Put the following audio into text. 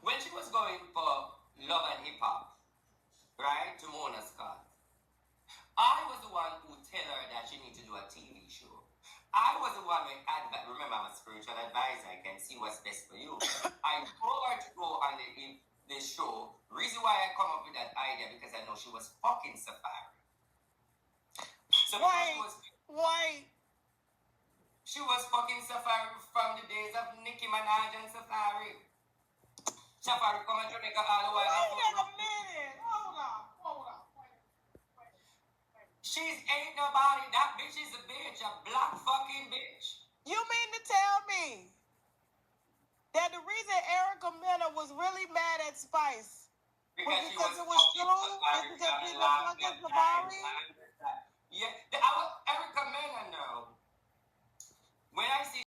when she was going for Love and Hip Hop, right, to Mona Scott, I was the one who tell her that she need to do a TV show. I was the one who remember I'm a spiritual advisor. I can see what's best for you. I told her to go on the show. Reason why I come up with that idea because I know she was fucking Safari. So why? She was fucking Safari from the days of Nicki Minaj and Safari. Safari come to Jamaica all the while. Wait a minute. Hold on. She's ain't nobody. That bitch is a bitch. A black fucking bitch. You mean to tell me that the reason Erica Mena was really mad at Spice because it was true? Is because she was fucking Safari? Yeah, Erica Mena, no. When I see